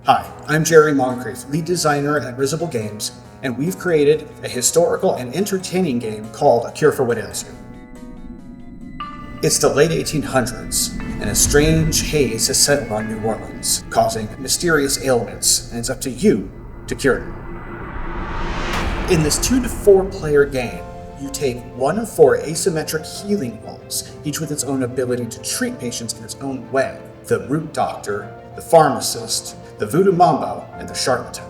Hi, I'm Jerry Moncrief, lead designer at Risible Games, and we've created a historical and entertaining game called A Cure for What Ails You. It's the late 1800s, and a strange haze has settled on New Orleans, causing mysterious ailments, and it's up to you to cure them. In this 2 to 4 player game, you take 1 of 4 asymmetric healing rolls, each with its own ability to treat patients in its own way. The root doctor, the pharmacist, the voodoo mambo, and the charlatan.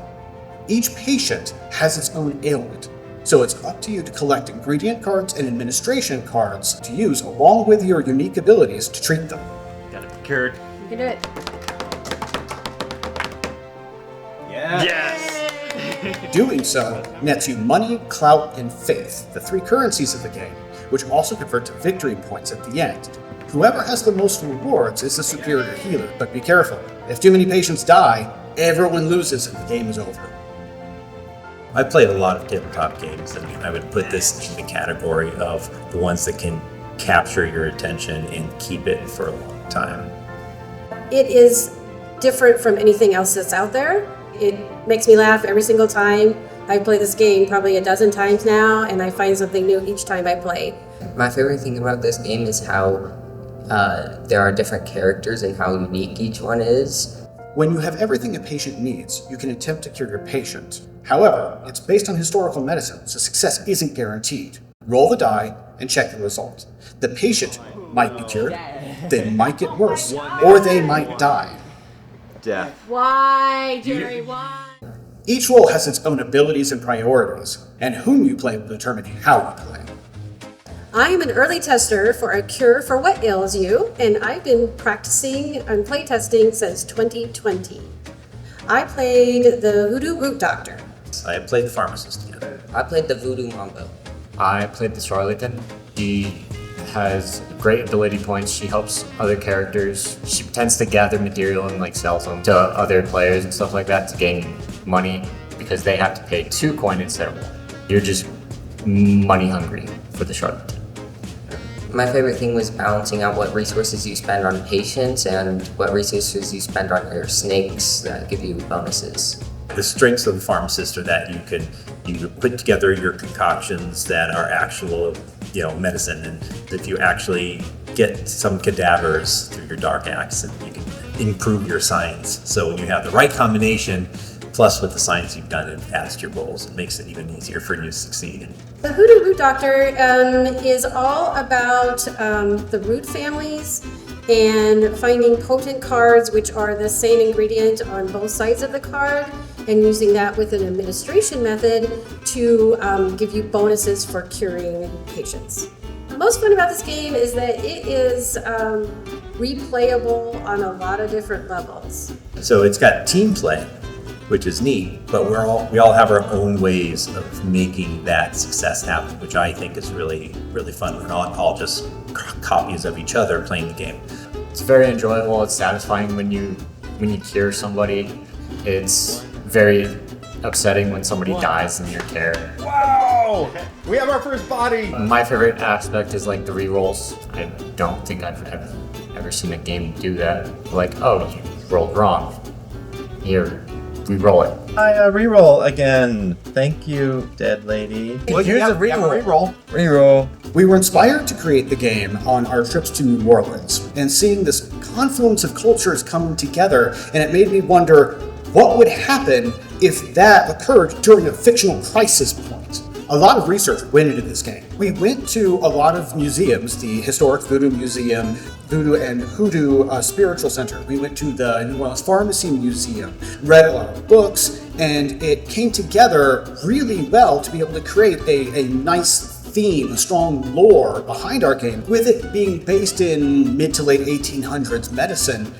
Each patient has its own ailment, so it's up to you to collect ingredient cards and administration cards to use along with your unique abilities to treat them. Got it procured. You can do it. Yeah. Yes! Doing so nets you money, clout, and faith, the 3 currencies of the game, which also convert to victory points at the end. Whoever has the most rewards is the superior healer, but be careful. If too many patients die, everyone loses and the game is over. I've played a lot of tabletop games, and I would put this in the category of the ones that can capture your attention and keep it for a long time. It is different from anything else that's out there. It makes me laugh every single time. I've played this game probably a dozen times now, and I find something new each time I play. My favorite thing about this game is how there are different characters and how unique each one is. When you have everything a patient needs, you can attempt to cure your patient. However, it's based on historical medicine, so success isn't guaranteed. Roll the die and check the result. The patient might be cured, they might get worse, or they might die. Death. Why, Jerry, why? Each role has its own abilities and priorities, and whom you play will determine how you play. I am an early tester for A Cure for What Ails You, and I've been practicing and playtesting since 2020. I played the Voodoo Root Doctor. I played the pharmacist together. I played the voodoo mambo. I played the charlatan. She has great ability points. She helps other characters. She tends to gather material and sell them to other players and stuff like that to gain money because they have to pay 2 coin instead of 1. You're just money hungry for the charlatan. My favorite thing was balancing out what resources you spend on patients and what resources you spend on your snakes that give you bonuses. The strengths of the pharmacist are that you put together your concoctions that are actual, medicine, and if you actually get some cadavers through your dark acts, and you can improve your science. So when you have the right combination, plus with the science you've done and passed your goals, it makes it even easier for you to succeed. The Voodoo Root Doctor is all about the root families and finding potent cards which are the same ingredient on both sides of the card, and using that with an administration method to give you bonuses for curing patients. The most fun about this game is that it is replayable on a lot of different levels. So it's got team play, which is neat, but we all have our own ways of making that success happen, which I think is really, really fun. We're not all just copies of each other playing the game. It's very enjoyable. It's satisfying when you cure somebody. It's very upsetting when somebody dies in your care. Wow! We have our first body! My favorite aspect is the rerolls. I don't think I've ever seen a game do that. Oh, you rolled wrong. Here, re-roll it. I reroll again. Thank you, dead lady. Well, here's a reroll. Reroll. We were inspired to create the game on our trips to New Orleans, and seeing this confluence of cultures coming together, and it made me wonder, what would happen if that occurred during a fictional crisis point? A lot of research went into this game. We went to a lot of museums, the Historic Voodoo Museum, Voodoo and Hoodoo Spiritual Center. We went to the New Orleans Pharmacy Museum, read a lot of books, and it came together really well to be able to create a nice theme, a strong lore behind our game. With it being based in mid to late 1800s medicine,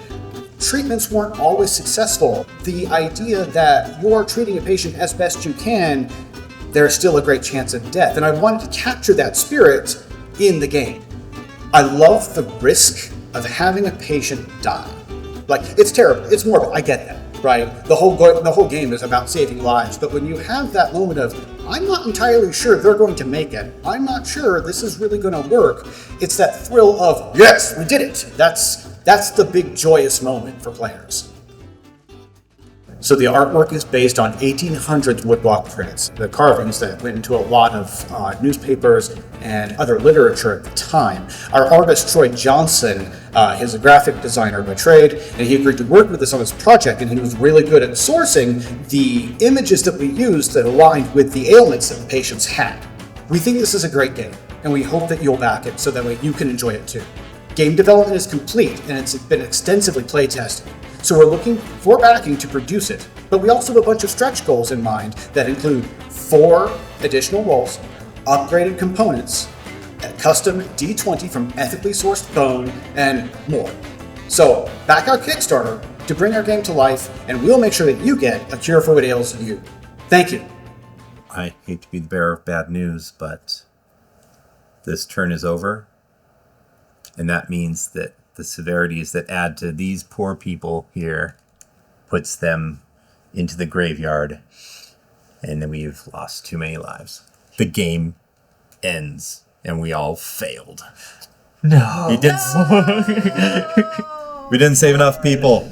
treatments weren't always successful. The idea that you're treating a patient as best you can, there's still a great chance of death. And I wanted to capture that spirit in the game. I love the risk of having a patient die. It's terrible, it's morbid, I get that, right? The whole game is about saving lives, but when you have that moment of, I'm not entirely sure they're going to make it, I'm not sure this is really going to work, it's that thrill of, yes, we did it. That's the big joyous moment for players. So the artwork is based on 1800s woodblock prints, the carvings that went into a lot of newspapers and other literature at the time. Our artist, Troy Johnson, is a graphic designer by trade, and he agreed to work with us on this project, and he was really good at sourcing the images that we used that aligned with the ailments that the patients had. We think this is a great game, and we hope that you'll back it so that way you can enjoy it too. Game development is complete, and it's been extensively play tested. So we're looking for backing to produce it, but we also have a bunch of stretch goals in mind that include 4 additional roles, upgraded components, a custom D20 from ethically sourced bone, and more. So back our Kickstarter to bring our game to life, and we'll make sure that you get a cure for what ails you. Thank you. I hate to be the bearer of bad news, but this turn is over. And that means that the severities that add to these poor people here puts them into the graveyard. And then we've lost too many lives. The game ends, and we all failed. No. We didn't save enough people.